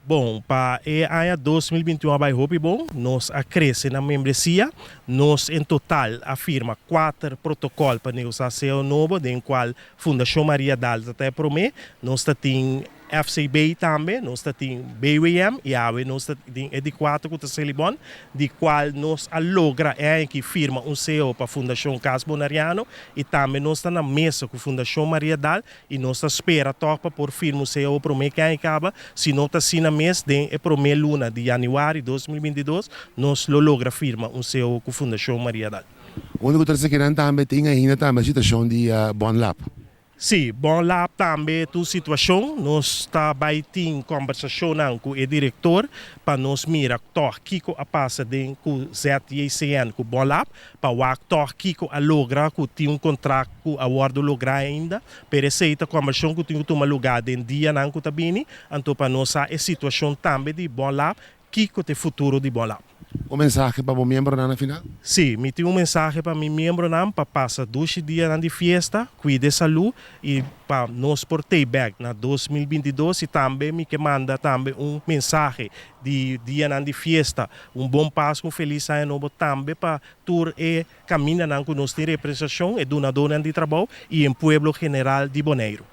Bom, para o ano 2021 vai hopi bom, nós a krese na membresia, nós em total a firma kwater protokol para negosashon novo, den qual Fundação Maria Dalta até promê, nós tem FCB também, nós tem BWM e a nós tem E4 que está bom, de qual nós alogra que firma CEO para a Fundação Cas Bonariano e também nós está na mesa com a Fundação Maria Dal e nós espera topa por firma CEO para o que acaba, se não está assim na mesa, den é para luna de janeiro de 2022, nós logra firma CEO com a Fundação Maria Dal. Onde você quer também tem ainda também a situação de Bon Lab. Sim, bom lá também a situação, nós está em conversação com o diretor para nós mirar que a passa de com ZICN com bom lá para o actor que a logra que tem contrato com a guarda lograr ainda, para essa conversação que tem que tomar lugar em dia não que tabini, então para nós a situação também de bom lá que o futuro de bom lá. O mensagem para o membro na final? Sim, me tem mensagem para meu membro para passar 2 dias de festa, cuide de saúde e para nós portei back na 2022 e também me manda também mensagem de dia de festa, bom Páscoa, feliz ano novo também para tour e caminhar com nós de representação e donador de trabalho e em Pueblo General de Boneiro.